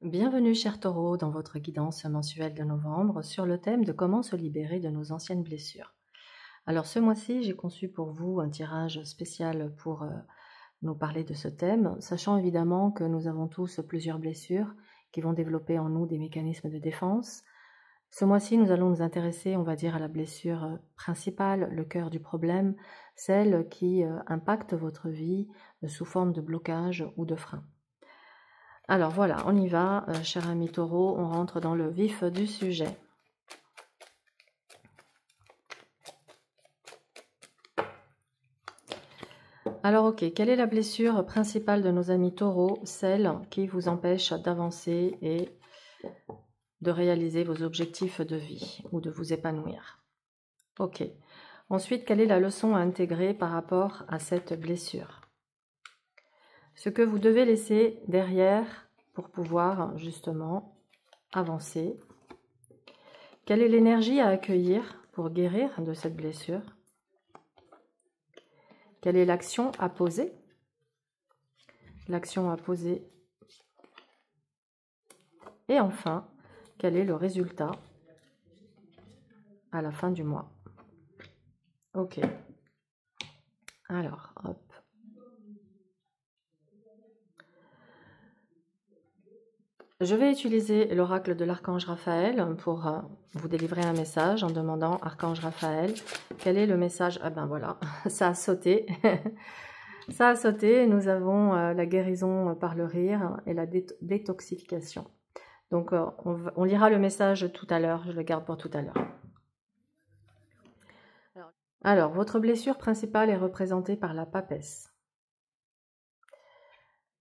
Bienvenue cher Taureau dans votre guidance mensuelle de novembre sur le thème de comment se libérer de nos anciennes blessures. Alors ce mois-ci, j'ai conçu pour vous un tirage spécial pour nous parler de ce thème, sachant évidemment que nous avons tous plusieurs blessures qui vont développer en nous des mécanismes de défense. Ce mois-ci, nous allons nous intéresser, on va dire, à la blessure principale, le cœur du problème, celle qui impacte votre vie sous forme de blocage ou de frein. Alors voilà, on y va, cher ami Taureau, on rentre dans le vif du sujet. Alors ok, quelle est la blessure principale de nos amis Taureaux, celle qui vous empêche d'avancer et de réaliser vos objectifs de vie ou de vous épanouir? Ok. Ensuite, quelle est la leçon à intégrer par rapport à cette blessure? Ce que vous devez laisser derrière pour pouvoir justement avancer. Quelle est l'énergie à accueillir pour guérir de cette blessure? Quelle est l'action à poser? L'action à poser. Et enfin, quel est le résultat à la fin du mois? Ok. Alors, hop. Je vais utiliser l'oracle de l'archange Raphaël pour vous délivrer un message en demandant, archange Raphaël, quel est le message? Ah ben voilà, ça a sauté. Ça a sauté, nous avons la guérison par le rire et la détoxification. Donc on lira le message tout à l'heure, je le garde pour tout à l'heure. Alors, votre blessure principale est représentée par la papesse.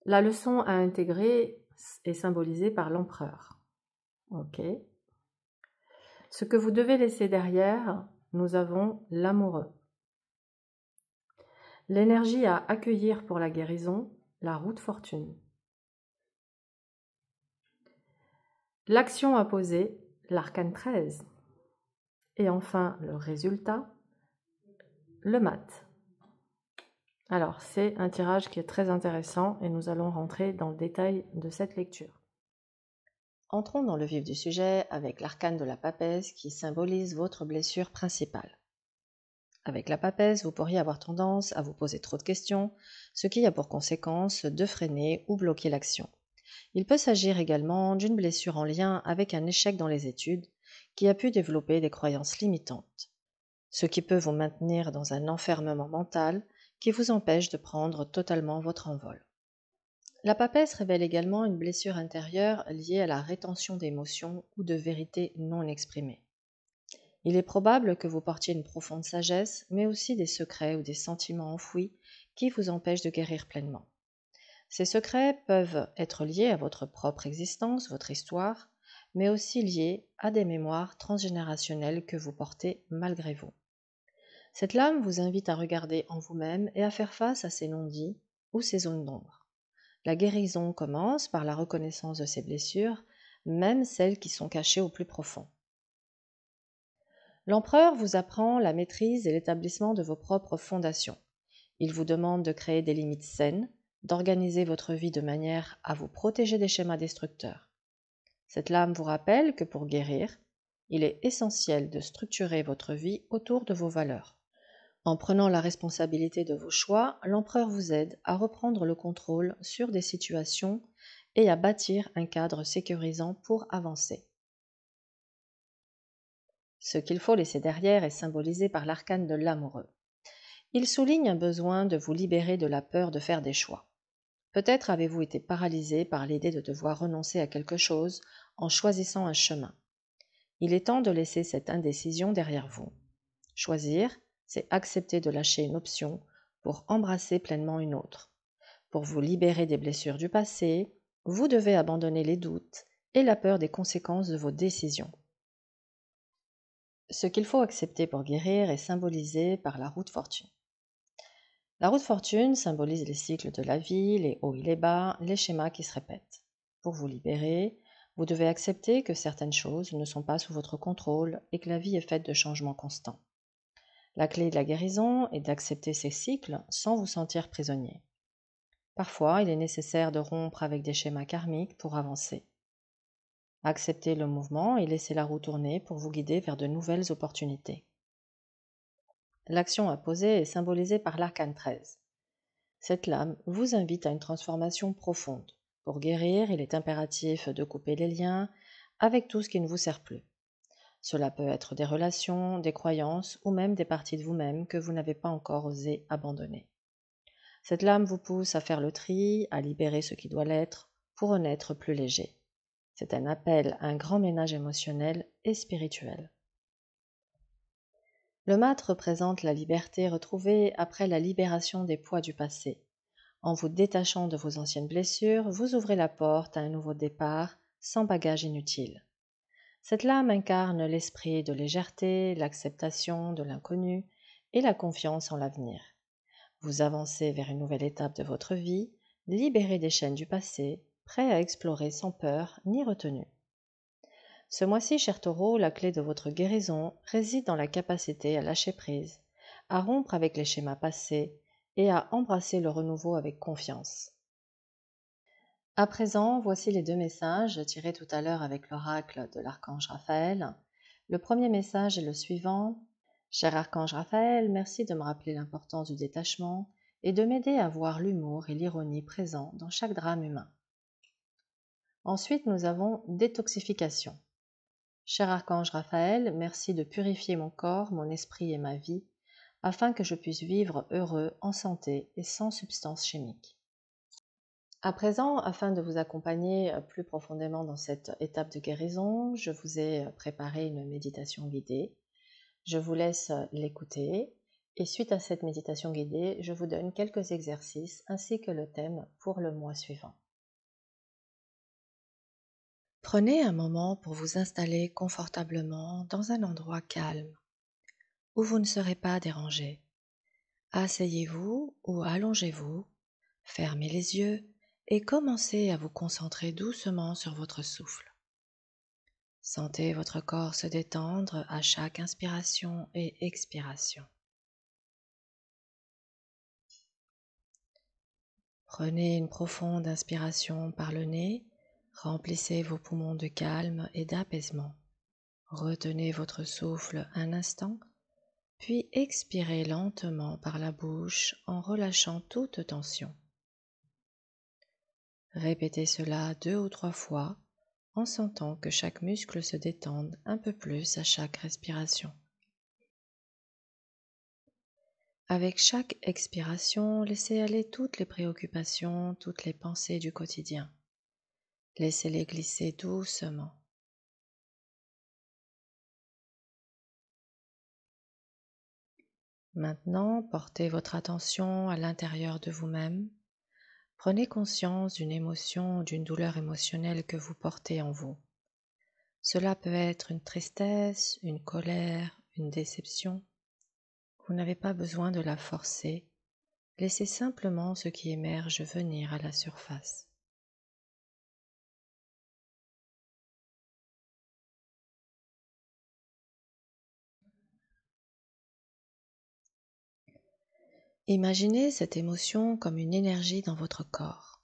La leçon à intégrer est symbolisée par l'empereur. Ok. Ce que vous devez laisser derrière, nous avons l'amoureux. L'énergie à accueillir pour la guérison, la roue de fortune. L'action à poser, l'arcane 13. Et enfin, le résultat, le mat. Alors, c'est un tirage qui est très intéressant et nous allons rentrer dans le détail de cette lecture. Entrons dans le vif du sujet avec l'arcane de la papesse qui symbolise votre blessure principale. Avec la papesse, vous pourriez avoir tendance à vous poser trop de questions, ce qui a pour conséquence de freiner ou bloquer l'action. Il peut s'agir également d'une blessure en lien avec un échec dans les études qui a pu développer des croyances limitantes, ce qui peut vous maintenir dans un enfermement mental qui vous empêche de prendre totalement votre envol. La papesse révèle également une blessure intérieure liée à la rétention d'émotions ou de vérités non exprimées. Il est probable que vous portiez une profonde sagesse, mais aussi des secrets ou des sentiments enfouis qui vous empêchent de guérir pleinement. Ces secrets peuvent être liés à votre propre existence, votre histoire, mais aussi liés à des mémoires transgénérationnelles que vous portez malgré vous. Cette lame vous invite à regarder en vous-même et à faire face à ces non-dits ou ces zones d'ombre. La guérison commence par la reconnaissance de ces blessures, même celles qui sont cachées au plus profond. L'empereur vous apprend la maîtrise et l'établissement de vos propres fondations. Il vous demande de créer des limites saines, d'organiser votre vie de manière à vous protéger des schémas destructeurs. Cette lame vous rappelle que pour guérir, il est essentiel de structurer votre vie autour de vos valeurs. En prenant la responsabilité de vos choix, l'empereur vous aide à reprendre le contrôle sur des situations et à bâtir un cadre sécurisant pour avancer. Ce qu'il faut laisser derrière est symbolisé par l'arcane de l'amoureux. Il souligne un besoin de vous libérer de la peur de faire des choix. Peut-être avez-vous été paralysé par l'idée de devoir renoncer à quelque chose en choisissant un chemin. Il est temps de laisser cette indécision derrière vous. Choisir, c'est accepter de lâcher une option pour embrasser pleinement une autre. Pour vous libérer des blessures du passé, vous devez abandonner les doutes et la peur des conséquences de vos décisions. Ce qu'il faut accepter pour guérir est symbolisé par la roue de fortune. La roue de fortune symbolise les cycles de la vie, les hauts et les bas, les schémas qui se répètent. Pour vous libérer, vous devez accepter que certaines choses ne sont pas sous votre contrôle et que la vie est faite de changements constants. La clé de la guérison est d'accepter ces cycles sans vous sentir prisonnier. Parfois, il est nécessaire de rompre avec des schémas karmiques pour avancer. Acceptez le mouvement et laissez la roue tourner pour vous guider vers de nouvelles opportunités. L'action à poser est symbolisée par l'arcane 13. Cette lame vous invite à une transformation profonde. Pour guérir, il est impératif de couper les liens avec tout ce qui ne vous sert plus. Cela peut être des relations, des croyances ou même des parties de vous-même que vous n'avez pas encore osé abandonner. Cette lame vous pousse à faire le tri, à libérer ce qui doit l'être pour renaître plus léger. C'est un appel à un grand ménage émotionnel et spirituel. Le mat représente la liberté retrouvée après la libération des poids du passé. En vous détachant de vos anciennes blessures, vous ouvrez la porte à un nouveau départ sans bagage inutile. Cette lame incarne l'esprit de légèreté, l'acceptation de l'inconnu et la confiance en l'avenir. Vous avancez vers une nouvelle étape de votre vie, libéré des chaînes du passé, prêt à explorer sans peur ni retenue. Ce mois-ci, cher Taureau, la clé de votre guérison réside dans la capacité à lâcher prise, à rompre avec les schémas passés et à embrasser le renouveau avec confiance. À présent, voici les 2 messages tirés tout à l'heure avec l'oracle de l'archange Raphaël. Le premier message est le suivant. Cher archange Raphaël, merci de me rappeler l'importance du détachement et de m'aider à voir l'humour et l'ironie présents dans chaque drame humain. Ensuite, nous avons détoxification. Cher archange Raphaël, merci de purifier mon corps, mon esprit et ma vie, afin que je puisse vivre heureux, en santé et sans substances chimiques. À présent, afin de vous accompagner plus profondément dans cette étape de guérison, je vous ai préparé une méditation guidée. Je vous laisse l'écouter et suite à cette méditation guidée, je vous donne quelques exercices ainsi que le thème pour le mois suivant. Prenez un moment pour vous installer confortablement dans un endroit calme où vous ne serez pas dérangé. Asseyez-vous ou allongez-vous, fermez les yeux et commencez à vous concentrer doucement sur votre souffle. Sentez votre corps se détendre à chaque inspiration et expiration. Prenez une profonde inspiration par le nez, remplissez vos poumons de calme et d'apaisement. Retenez votre souffle un instant, puis expirez lentement par la bouche en relâchant toute tension. Répétez cela 2 ou 3 fois en sentant que chaque muscle se détende un peu plus à chaque respiration. Avec chaque expiration, laissez aller toutes les préoccupations, toutes les pensées du quotidien. Laissez-les glisser doucement. Maintenant, portez votre attention à l'intérieur de vous-même. Prenez conscience d'une émotion ou d'une douleur émotionnelle que vous portez en vous. Cela peut être une tristesse, une colère, une déception. Vous n'avez pas besoin de la forcer. Laissez simplement ce qui émerge venir à la surface. Imaginez cette émotion comme une énergie dans votre corps.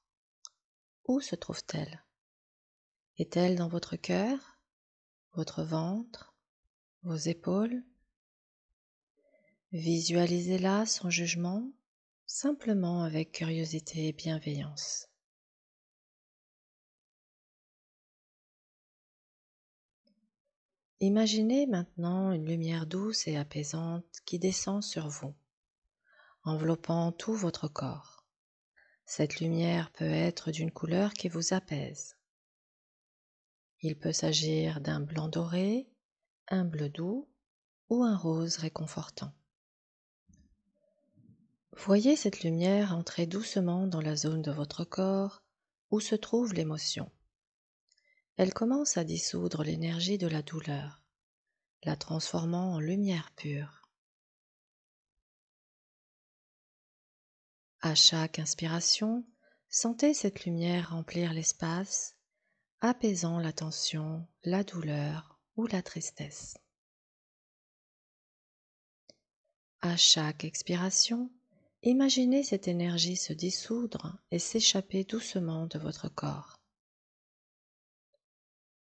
Où se trouve-t-elle? Est-elle dans votre cœur, votre ventre, vos épaules? Visualisez-la sans jugement, simplement avec curiosité et bienveillance. Imaginez maintenant une lumière douce et apaisante qui descend sur vous, enveloppant tout votre corps. Cette lumière peut être d'une couleur qui vous apaise. Il peut s'agir d'un blanc doré, un bleu doux ou un rose réconfortant. Voyez cette lumière entrer doucement dans la zone de votre corps où se trouve l'émotion. Elle commence à dissoudre l'énergie de la douleur, la transformant en lumière pure. À chaque inspiration, sentez cette lumière remplir l'espace, apaisant la tension, la douleur ou la tristesse. À chaque expiration, imaginez cette énergie se dissoudre et s'échapper doucement de votre corps.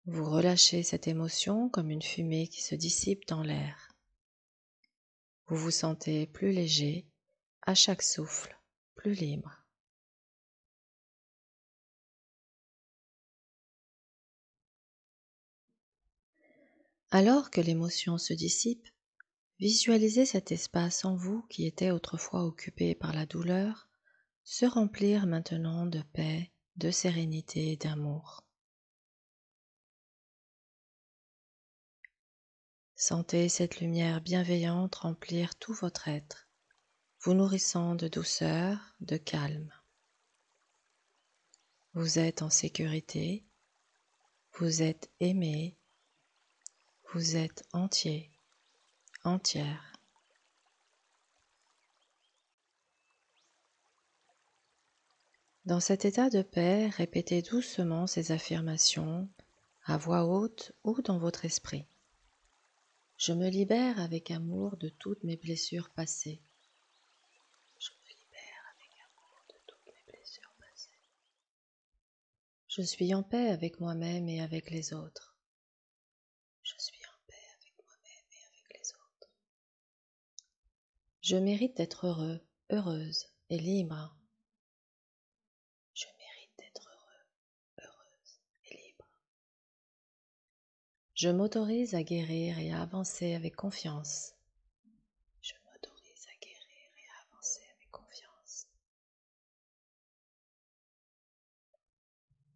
Vous relâchez cette émotion comme une fumée qui se dissipe dans l'air. Vous vous sentez plus léger, à chaque souffle, plus libre. Alors que l'émotion se dissipe, visualisez cet espace en vous qui était autrefois occupé par la douleur se remplir maintenant de paix, de sérénité et d'amour. Sentez cette lumière bienveillante remplir tout votre être, vous nourrissant de douceur, de calme. Vous êtes en sécurité, vous êtes aimé, vous êtes entier, entière. Dans cet état de paix, répétez doucement ces affirmations à voix haute ou dans votre esprit. Je me libère avec amour de toutes mes blessures passées. Je me libère avec amour de toutes mes blessures passées. Je suis en paix avec moi-même et avec les autres. Je suis en paix avec moi-même et avec les autres. Je mérite d'être heureux, heureuse et libre. Je mérite d'être heureux, heureuse et libre. Je m'autorise à guérir et à avancer avec confiance. Je m'autorise à guérir et à avancer avec confiance.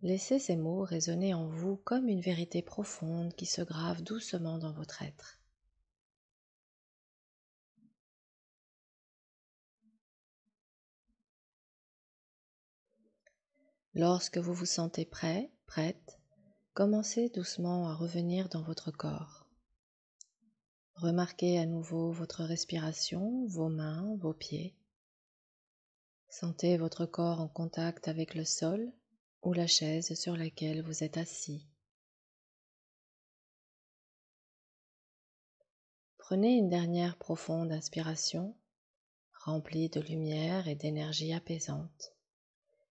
Laissez ces mots résonner en vous comme une vérité profonde qui se grave doucement dans votre être. Lorsque vous vous sentez prêt, prête, commencez doucement à revenir dans votre corps. Remarquez à nouveau votre respiration, vos mains, vos pieds. Sentez votre corps en contact avec le sol ou la chaise sur laquelle vous êtes assis. Prenez une dernière profonde inspiration, remplie de lumière et d'énergie apaisante.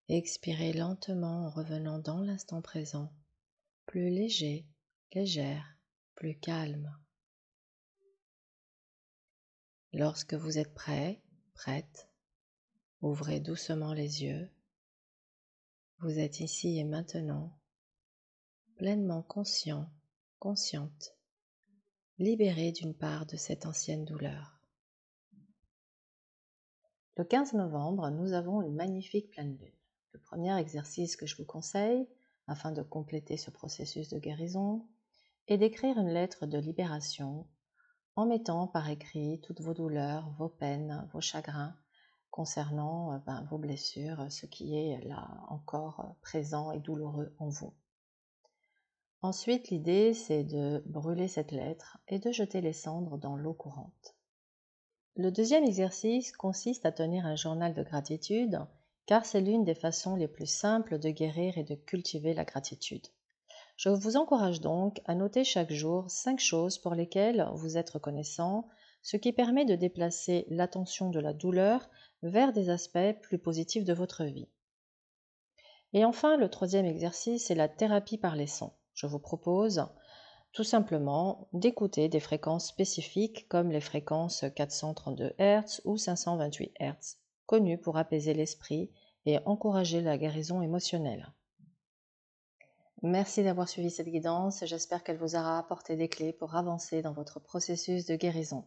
Expirez lentement en revenant dans l'instant présent, plus léger, légère, plus calme. Lorsque vous êtes prêt, prête, ouvrez doucement les yeux. Vous êtes ici et maintenant, pleinement conscient, consciente, libéré d'une part de cette ancienne douleur. Le 15 novembre, nous avons une magnifique pleine lune. Le premier exercice que je vous conseille, afin de compléter ce processus de guérison, est d'écrire une lettre de libération en mettant par écrit toutes vos douleurs, vos peines, vos chagrins concernant vos blessures, ce qui est là encore présent et douloureux en vous. Ensuite, l'idée, c'est de brûler cette lettre et de jeter les cendres dans l'eau courante. Le deuxième exercice consiste à tenir un journal de gratitude, car c'est l'une des façons les plus simples de guérir et de cultiver la gratitude. Je vous encourage donc à noter chaque jour 5 choses pour lesquelles vous êtes reconnaissant, ce qui permet de déplacer l'attention de la douleur vers des aspects plus positifs de votre vie. Et enfin, le troisième exercice est la thérapie par les sons. Je vous propose tout simplement d'écouter des fréquences spécifiques comme les fréquences 432 Hz ou 528 Hz, connues pour apaiser l'esprit et encourager la guérison émotionnelle. Merci d'avoir suivi cette guidance, j'espère qu'elle vous aura apporté des clés pour avancer dans votre processus de guérison.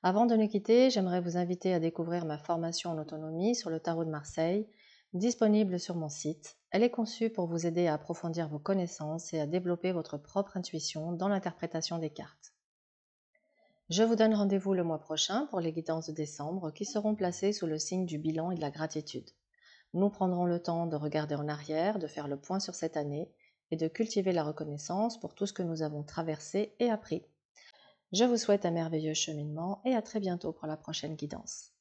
Avant de nous quitter, j'aimerais vous inviter à découvrir ma formation en autonomie sur le tarot de Marseille, disponible sur mon site. Elle est conçue pour vous aider à approfondir vos connaissances et à développer votre propre intuition dans l'interprétation des cartes. Je vous donne rendez-vous le mois prochain pour les guidances de décembre qui seront placées sous le signe du bilan et de la gratitude. Nous prendrons le temps de regarder en arrière, de faire le point sur cette année et de cultiver la reconnaissance pour tout ce que nous avons traversé et appris. Je vous souhaite un merveilleux cheminement et à très bientôt pour la prochaine guidance.